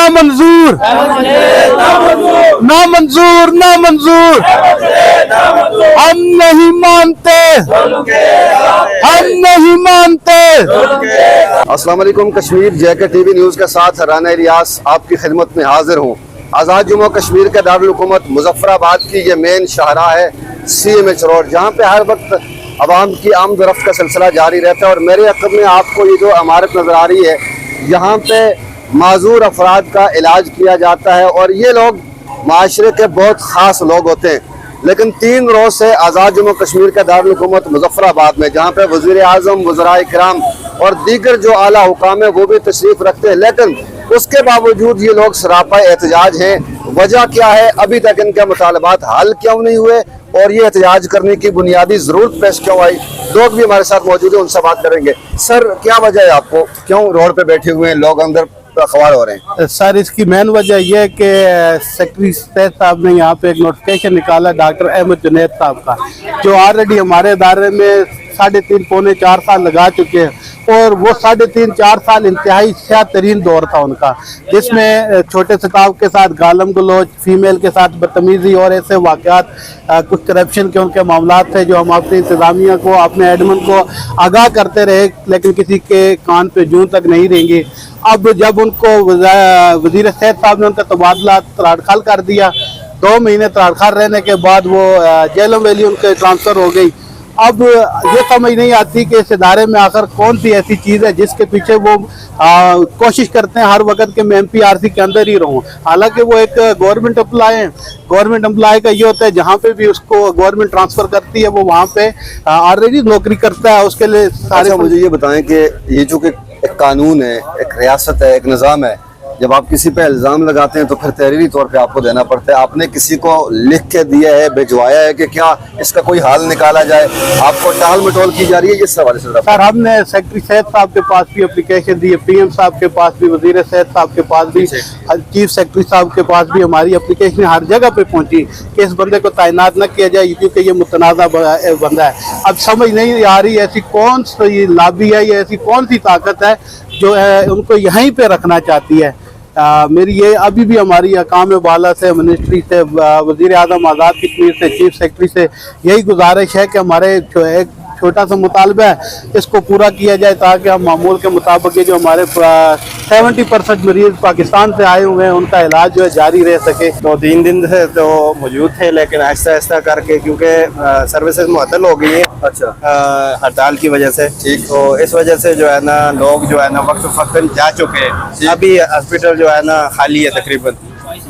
नामंजूर, नामंजूर, नामंजूर, हम नहीं मानते, हम नहीं मानते। अस्सलाम वालेकुम। कश्मीर जेके टीवी न्यूज़ के साथ राना इलियास आपकी खिदमत में हाजिर हूँ। आज़ाद जम्मू कश्मीर के दारुल हुकूमत मुजफ्फराबाद की ये मेन शाहराह है CMH रोड, जहाँ पे हर वक्त आवाम की आमद रफ्त का सिलसिला जारी रहता है। और मेरे अक़ब में आपको ये जो इमारत नज़र आ रही है, यहाँ पे माजूर अफराद का इलाज किया जाता है और ये लोग माशरे के बहुत ख़ास लोग होते हैं। लेकिन 3 रोज़ से आज़ाद जम्मू कश्मीर का दारुल हुकूमत मुजफ्फराबाद में, जहाँ पे वज़ीर आज़म, वज़राए किराम और दीगर जो आला हुकाम है वो भी तशरीफ़ रखते हैं, लेकिन उसके बावजूद ये लोग सरापा एहतजाज हैं। वजह क्या है, अभी तक इनके मुतालबात हल क्यों नहीं हुए और ये एहतजाज करने की बुनियादी ज़रूरत पेश क्यों आई? लोग भी हमारे साथ मौजूद हैं, उनसे बात करेंगे। सर, क्या वजह है, आपको क्यों रोड पे बैठे हुए हैं लोग, अंदर अखबार हो रहे हैं? सर, इसकी मेन वजह यह है कि सेक्रेटरी साहब ने यहाँ पे एक नोटिफिकेशन निकाला डॉक्टर अहमद जुनैद साहब का, जो ऑलरेडी हमारे इदारे में 3.5 पौने 4 साल लगा चुके हैं। और वो 3.5-4 साल इंतहाई स्याह तरीन दौर था उनका, जिसमें छोटे स्टाफ के साथ गालम गलोच, फीमेल के साथ बदतमीजी और ऐसे वाक़यात, कुछ करप्शन के उनके मामला थे जो हम अपनी इंतज़ामिया को, अपने एडमिन को आगाह करते रहे, लेकिन किसी के कान पे जूं तक नहीं रहेंगी। अब जब उनको वज़ीर सेहत साहब ने उनका तबादला तराड़खाल कर दिया, 2 महीने तराड़खाल रहने के बाद वो जेलम वैली उनके ट्रांसफ़र हो गई। अब ये समझ नहीं आती कि इस इदारे में आखिर कौन सी ऐसी चीज़ है जिसके पीछे वो कोशिश करते हैं हर वक्त के मैं MPRC के अंदर ही रहूं। हालांकि वो एक गवर्नमेंट एम्प्लॉय है। गवर्नमेंट एम्प्लॉय का ये होता है जहाँ पे भी उसको गवर्नमेंट ट्रांसफ़र करती है वो वहाँ पे ऑलरेडी नौकरी करता है, उसके लिए सारे। मुझे ये बताएं कि ये जो कि एक कानून है, एक रियासत है, एक निज़ाम है, जब आप किसी पे इल्ज़ाम लगाते हैं तो फिर तहरीरी तौर पे आपको देना पड़ता है। आपने किसी को लिख के दिया है, भिजवाया है कि क्या इसका कोई हाल निकाला जाए, आपको टाल मटोल की जा रही है? इस हवाले से सर, हमने सेक्रेटरी सेहत साहब के पास भी एप्लीकेशन दी है, PM साहब के पास भी, वज़ीर सेहत साहब के पास भी, चीफ सेक्रेटरी साहब के पास भी हमारी एप्लीकेशन हर जगह पे पहुंची कि इस बंदे को तैनात न किया जाए क्योंकि ये मुतनाज़ा बंदा है। अब समझ नहीं आ रही ऐसी कौन सी लॉबी है या ऐसी कौन सी ताकत है जो उनको यहीं पे रखना चाहती है। मेरी ये अभी भी हमारी अकाम बाला से, मिनिस्ट्री से, वज़ीर आज़म आज़ाद कश्मीर से, चीफ सेक्रेटरी से यही गुजारिश है कि हमारे एक छोटा सा मुतालबा है, इसको पूरा किया जाए ताकि हम मामूल के मुताबिक ये जो हमारे 70% मरीज पाकिस्तान से आए हुए हैं उनका इलाज जो है जारी रह सके। तो 3 दिन से तो मौजूद थे, लेकिन आहिस्ता आहिस्ता करके क्योंकि सर्विसेज मुअत्तल हो गई हैं हड़ताल की वजह से, तो इस वजह से जो है ना लोग जो है ना वक्त जा चुके हैं। अभी हॉस्पिटल जो है ना खाली है तकरीबन।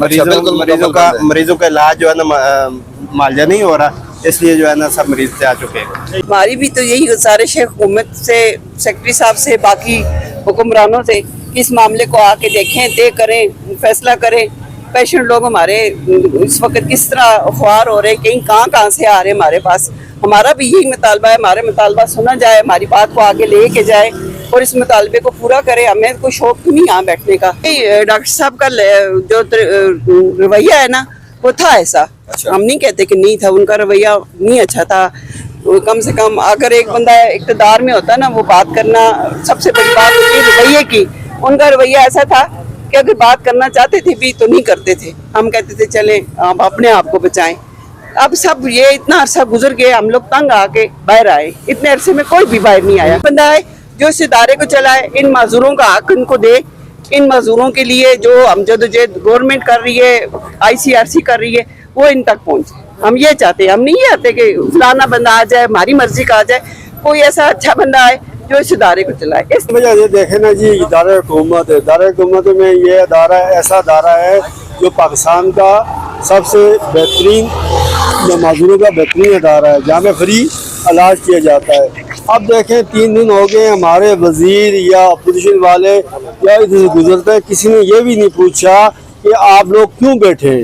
मरीजों का इलाज जो है ना मुआवजा नहीं हो रहा, इसलिए जो है ना सब मरीज से आ चुके हैं। हमारी भी तो यही गुजारिश है हुकूमत से, सेक्रेटरी साहब से, बाकी हुक्मरानों से कि इस मामले को आके देखें, तय करें, फैसला करें। पेशेंट लोग हमारे इस वक्त किस तरह अफवार हो रहे हैं, कहीं कहाँ से आ रहे हैं हमारे पास। हमारा भी यही मुतालबा है, हमारे मुतालबा सुना जाए, हमारी बात को आगे ले के जाए और इस मुतालबे को पूरा करे। हमें कोई शौक नहीं यहाँ बैठने का। डॉक्टर साहब का जो रवैया है ना वो था ऐसा, हम नहीं कहते कि नहीं था, उनका रवैया नहीं अच्छा था। कम से कम अगर एक बंदा इक़्तिदार में होता ना, वो बात करना सबसे बड़ी बात होती है रवैये की। उनका रवैया ऐसा था कि अगर बात करना चाहते थे भी तो नहीं करते थे। हम कहते थे चलें आप अपने आप को बचाएं। अब सब ये इतना अरसा गुजर गया, हम लोग तंग आके बाहर आए। इतने अरसे में कोई भी बाहर नहीं आया। बंदा है जो इस इदारे को चलाए, इन माजूरों का हक इनको दे। इन मजदूरों के लिए जो हम जदोजहद गवर्नमेंट कर रही है, ICRC कर रही है, वो इन तक पहुंचे। हम ये चाहते हैं, हम नहीं ये चाहते कि फलाना बंदा आ जाए, हमारी मर्जी का आ जाए। कोई ऐसा अच्छा बंदा आए जो इस इदारे को चलाए। इस वजह से देखे ना जी, इदारा हुकूमत है। इदारा हुकूमत में ये अदारा ऐसा अदारा है जो पाकिस्तान का सबसे बेहतरीन मजदूरों का बेहतरीन अदारा है, जहाँ पे फ्री इलाज किया जाता है। अब देखें 3 दिन हो गए, हमारे वजीर या अपोजिशन वाले या इधर से गुजरते हैं, किसी ने ये भी नहीं पूछा कि आप लोग क्यों बैठे,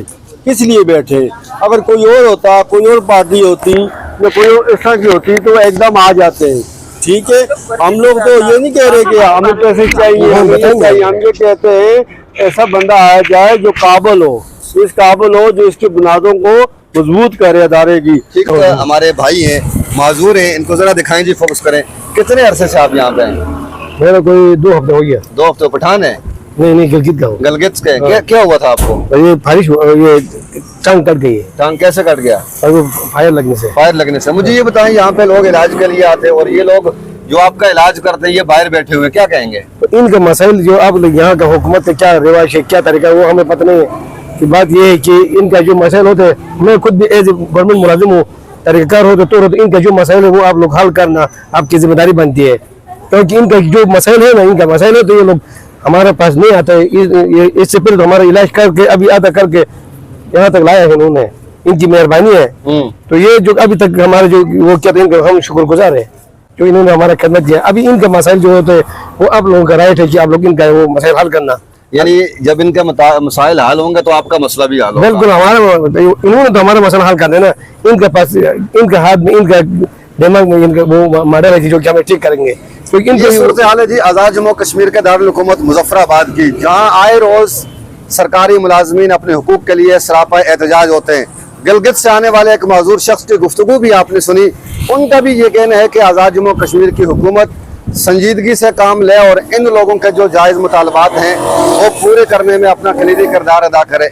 किस लिए बैठे। अगर कोई और होता, कोई और पार्टी होती या कोई और इस तरह की होती तो एकदम आ जाते हैं। ठीक है, हम लोग तो ये नहीं कह रहे कि हमें पैसे चाहिए, हमें चाहिए। हम ये कहते हैं ऐसा बंदा आया जाए जो काबिल हो, इस काबिल हो जो इसकी बुनियादों को मजबूत करे अदारे की। ठीक है, हमारे भाई हैं, माजूर हैं, इनको जरा दिखाएं जी, फोकस करें। कितने अरसे से आप यहाँ पे हैं? मेरा कोई 2 हफ्ते हो गया। 2 हफ्ते। पठान है? नहीं गिलगित का हूँ। गलगित के क्या हुआ था आपको? और ये बारिश ये टांग कट गई है टांग कैसे कट गया? और वो फायर लगने से। फायर लगने से। मुझे ये बताएं, यहाँ पे लोग इलाज के लिए आते हैं और ये लोग जो आपका इलाज करते हैं ये बाहर बैठे हुए, क्या कहेंगे? तो इनका मसाइल जो आप लोग यहाँ का हुकूमत है क्या रिवाज है क्या तरीका है वो हमें पता नहीं है। कि बात ये है कि इनका जो मसाइल होते हैं, मैं खुद भी एज गवर्नमेंट मुलाजिम हूँ, तरीक़ाकार हो तो इनका जो मसाइल है वो आप लोग हल करना आपकी जिम्मेदारी बनती है। क्योंकि इनका जो मसाइल है ना, इनका मसाइल है तो ये लोग हमारे पास नहीं आते। इससे पहले तो हमारा इलाज करके अभी आधा करके यहाँ तक लाया है इन्होंने, इनकी मेहरबानी है। तो ये जो अभी तक हमारे जो वो कहते हैं इनका हम शुक्रगुजार है जो इन्होंने हमारा खिदमत किया। अभी इनके मसाइल जो होते हैं वो आप लोगों का राइट है कि आप लोग इनका वो मसाइल हल करना। यानी जब इनके मसाइल हल होंगे तो आपका मसला भी हल होगा। बिल्कुल, हमारा इन्होंने तो हमारा मसला हल कर देना। इनके पास इनके हाथ में इनका दिमाग में इनका वो मॉडल है जो कि हमें ठीक करेंगे। क्योंकि ये सूरत हाल है जी आज़ाद जम्मू कश्मीर के दारुल हुकूमत मुजफ्फराबाद की, जहाँ आए रोज सरकारी मुलाजमीन अपने हुकूक के लिए सरापा एहतजाज होते हैं। गिलगित से आने वाले एक माजूर शख्स की गुफ्तगू भी आपने सुनी। उनका भी ये कहना है कि आज़ाद जम्मू कश्मीर की हुकूमत संजीदगी से काम ले और इन लोगों के जो जायज़ मुतालबात हैं वो पूरे करने में अपना कलीदी किरदार अदा करे।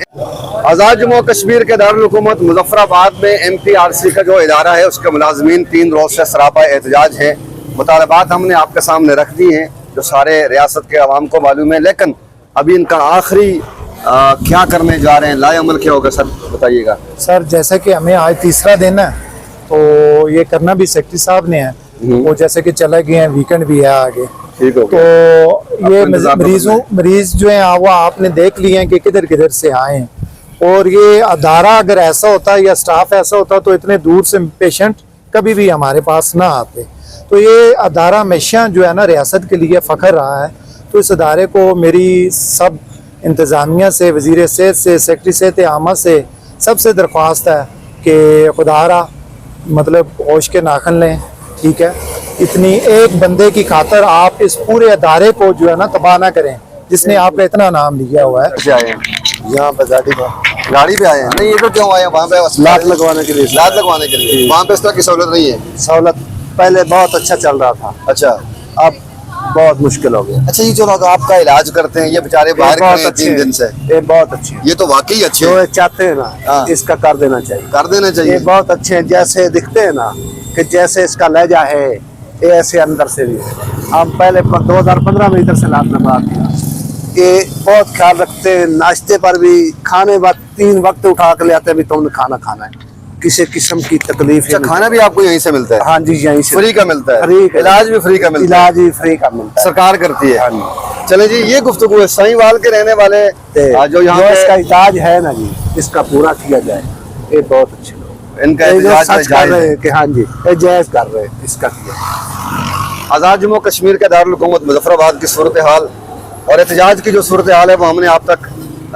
आज़ाद जम्मू कश्मीर के दारुल हुकूमत मुजफ्फराबाद में MPRC का जो इदारा है उसके मुलाजमीन 3 रोज से सरापा एहतजाज हैं। मुतालबात हमने आपके सामने रख दी हैं जो सारे रियासत के अवाम को मालूम है, लेकिन अभी इनका आखिरी क्या करने जा रहे हैं, लाए अमल क्या होगा सर बताइएगा। सर जैसे कि हमें आज तीसरा दिन है तो ये करना भी सेक्रेटरी साहब ने है, वो जैसे कि चले गए हैं, वीकेंड भी है आगे, ठीक हो तो ये मरीज जो है वो आपने देख लिए हैं कि किधर किधर से आए हैं। और ये अदारा अगर ऐसा होता या स्टाफ ऐसा होता तो इतने दूर से पेशेंट कभी भी हमारे पास ना आते। तो ये अदारा हमेशा जो है ना रियासत के लिए फ़ख्र रहा है। तो इस अदारे को मेरी सब इंतज़ामिया से, वज़ीर सेहत से, सेक्रेटरी सेहत आमा से सबसे दरख्वास्त है कि खुदारा मतलब होश के नाखन लें, ठीक है। इतनी एक बंदे की खातर आप इस पूरे अदारे को जो है ना तबाह ना करें जिसने आपका इतना नाम लिया हुआ है। क्या आए हैं? यहाँ पर गाड़ी पे आए हैं? नहीं, ये तो क्यों आए हैं? वहाँ पे लात लगवाने के लिए। लात लगवाने के लिए। वहाँ पे इस तरह की सहूलत नहीं है? सहूलत पहले बहुत अच्छा चल रहा था, अच्छा, अब बहुत मुश्किल हो गया। अच्छा, ये जो लोग आपका इलाज करते हैं ये बेचारे बाहर खड़े हैं 3 दिन से, ये बहुत अच्छे हैं। ये तो वाकई अच्छे जो हैं। ये चाहते हैं ना हाँ। इसका कर देना चाहिए, कर देना ये चाहिए। बहुत अच्छे हैं। जैसे दिखते हैं ना कि जैसे इसका लहजा है ये ऐसे अंदर से भी है। हम पहले 2015 में इधर से लात लगवा दिया। ये बहुत ख्याल रखते हैं, नाश्ते पर भी, खाने वक्त 3 वक्त उठा कर ले आते हैं भी तुमने खाना खाना है, किसी किस्म की तकलीफ अच्छा, खाना भी आपको यहीं से मिलता है? हाँ जी, यहीं से फ्री का मिलता है? फ्री का। इलाज भी फ्री का मिलता है? इलाज भी फ्री का मिलता है, सरकार करती है? हाँ। चले जी, ये गुफ्तगू है साहिवाल के रहने वाले जो यहाँ पे इसका इलाज है ना जी, इसका पूरा किया जाए। ये बहुत अच्छे लोग इनका ये जो एहतजाज सच कर जायज़ रहे है। हैं कि हाँ जी ये जायज कर रहे हैं इसका किया। आज़ाद जम्मू कश्मीर के दारुल हुकूमत मुजफ्फराबाद की सूरत हाल और एहतजाज की जो सूरत हाल है वो हमने आप तक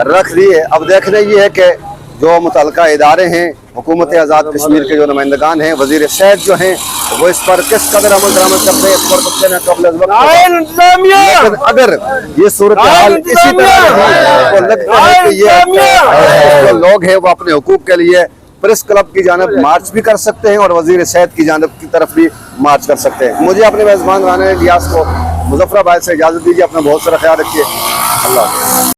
रख दी है। अब देखना ये है कि जो मुतल्लिका इदारे हैं, हुकूमत आज़ाद कश्मीर के जो नुमाइंदगान हैं, वज़ीर सेहत जो हैं, वो इस पर किस कदर अमल दरामद करते हैं, इस पर कुछ न कबल लेकिन अगर ये सूरत हाल इसी तरह रही तो लगता है कि ये जो लोग हैं वो अपने हुकूक के लिए प्रेस क्लब की जानब मार्च भी कर सकते हैं और वज़ीर सेहत की जानब की तरफ भी मार्च कर सकते हैं। मुझे अपने मेज़बान राना इलियास को मुजफ्फराबाद से इजाज़त दीजिए। अपना बहुत सारा ख्याल रखिए। अल्लाह।